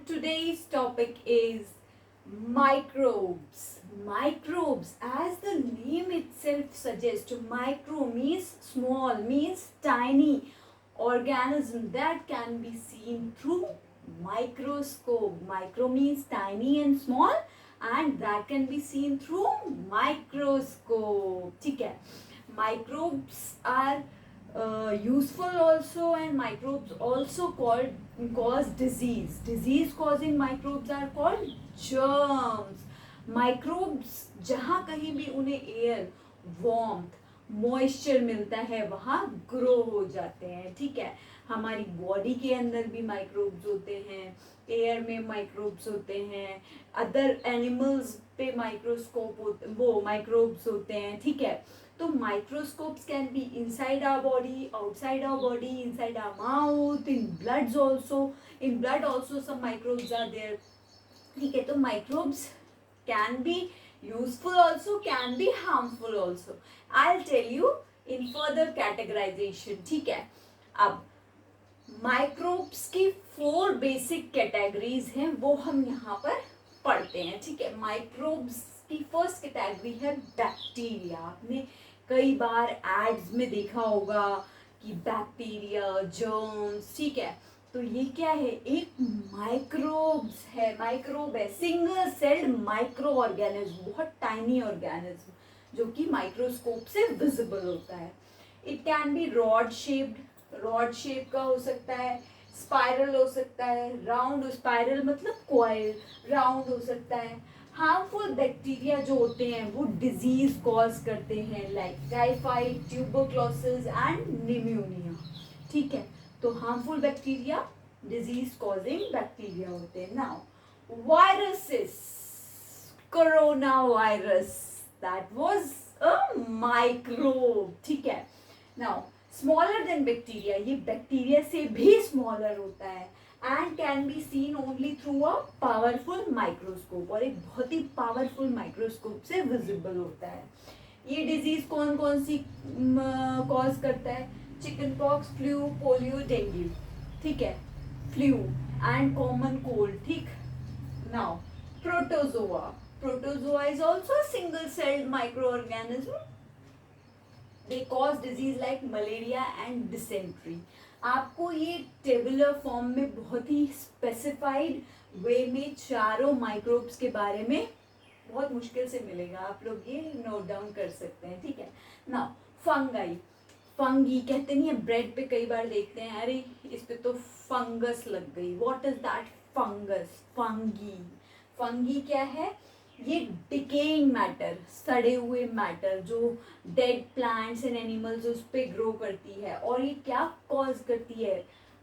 today's topic is microbes. Microbes, as the name itself suggests, micro means small, means tiny organism that can be seen through microscope. Micro means tiny and small, and that can be seen through microscope. ठीक है, microbes are useful also, and microbes also cause disease. Disease causing microbes are called germs. Microbes जहाँ कहीं भी उन्हें air, warmth, moisture मिलता है वहाँ grow हो जाते हैं. ठीक है, हमारी बॉडी के अंदर भी माइक्रोब्स होते हैं, एयर में माइक्रोब्स होते हैं, अदर एनिमल्स पे वो माइक्रोब्स होते हैं. ठीक है, तो microscopes can be inside our body, outside our body, inside our mouth, in bloods also. In blood also some microbes are there. ठीक है, तो microbes can be useful also, can be harmful also. I'll tell you in further categorization. ठीक है, अब microbes की 4 basic categories हैं, वो हम यहाँ पर पढ़ते हैं. ठीक है, माइक्रोब्स की फर्स्ट कैटेगरी है बैक्टीरिया. आपने कई बार एड्स में देखा होगा कि बैक्टीरिया, जर्म्स. ठीक है, तो ये क्या है, एक माइक्रोब्स है, माइक्रोब है, सिंगल सेल्ड माइक्रो ऑर्गेनिज्म, बहुत टाइनी ऑर्गेनिज्म जो कि माइक्रोस्कोप से विजिबल होता है. It can be rod shaped, rod shape का हो सकता है, स्पाइरल हो सकता है, राउंड, स्पाइरल मतलब कॉइल, राउंड हो सकता है. हार्मफुल बैक्टीरिया जो होते हैं वो डिजीज कॉज करते हैं, like typhoid, tuberculosis and pneumonia. ठीक है, तो harmful bacteria disease causing bacteria होते हैं. Now viruses, corona virus, that was a microbe. ठीक है, नाउ स्मॉलर देन बैक्टीरिया, ये बैक्टीरिया से भी स्मॉलर होता है and can be seen only through a powerful microscope, और एक बहुत ही पावरफुल माइक्रोस्कोप से विजिबल होता है. ये डिजीज कौन कौन सी कॉज करता है, chicken pox, flu, polio, dengue. ठीक है, फ्लू एंड कॉमन कोल्ड. ठीक, now protozoa. Protozoa is also single celled micro organism. They cause disease like malaria and dysentery. आपको ये टेबुलर फॉर्म में बहुत ही स्पेसिफाइड वे में चारों माइक्रोब्स के बारे में बहुत मुश्किल से मिलेगा, आप लोग ये नोट डाउन कर सकते हैं. ठीक है, नाउ फंगाई. फंगी कहते नहीं है, ब्रेड पे कई बार देखते हैं, अरे इस पे तो फंगस लग गई. What is that? Fungus, fungi. Fungi क्या है, ये डिकेइंग मैटर, सड़े हुए मैटर जो डेड प्लांट्स एंड एनिमल्स उस पे ग्रो करती है, और ये क्या कॉज करती है,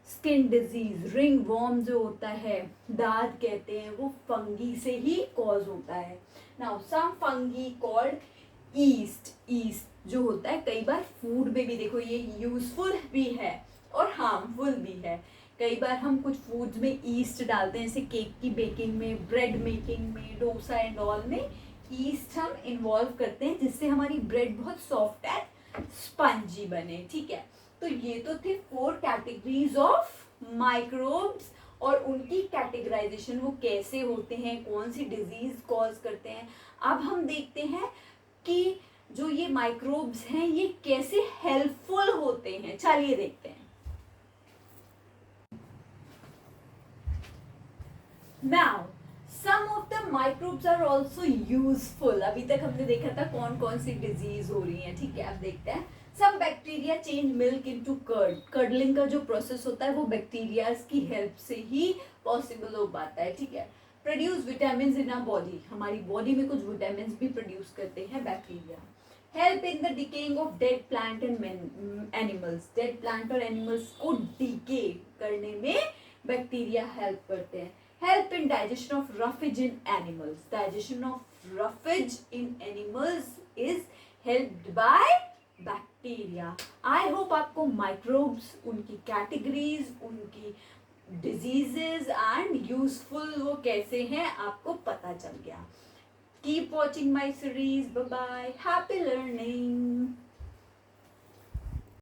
स्किन डिजीज, रिंग वॉर्म जो होता है, दाद कहते हैं, वो फंगी से ही कॉज होता है. Now some fungi called yeast. Yeast जो होता है कई बार फूड में भी, देखो ये यूजफुल भी है और हार्मफुल भी है. कई बार हम कुछ फूड्स में ईस्ट डालते हैं, जैसे केक की बेकिंग में, ब्रेड मेकिंग में, डोसा एंड ऑल में ईस्ट हम इन्वॉल्व करते हैं, जिससे हमारी ब्रेड बहुत सॉफ्ट एंड स्पंजी बने. ठीक है, तो ये तो थे 4 कैटेगरीज ऑफ माइक्रोब्स और उनकी कैटेगराइजेशन, वो कैसे होते हैं, कौन सी डिजीज कॉज करते हैं. अब हम देखते हैं कि जो ये माइक्रोब्स हैं ये कैसे हेल्पफुल होते हैं. चलिए देखते हैं. Now, some of the microbes are also useful. अभी तक हमने देखा था कौन कौन सी डिजीज हो रही है. ठीक है, अब देखते हैं. Some bacteria change milk into curd. Curdling का जो प्रोसेस होता है वो बैक्टीरिया की हेल्प से ही पॉसिबल हो पाता है. ठीक है, produce vitamin in our body. हमारी बॉडी में कुछ विटामिन भी प्रोड्यूस करते हैं bacteria. Help in the decaying of dead plant and animals. Dead plant और एनिमल्स को डिके करने में बैक्टीरिया हेल्प करते हैं. Help in digestion of roughage in animals. Digestion of roughage in animals is helped by bacteria. I hope आपको microbes, उनकी categories, उनकी diseases and useful वो कैसे हैं आपको पता चल गया. Keep watching my series. Bye bye. Happy learning.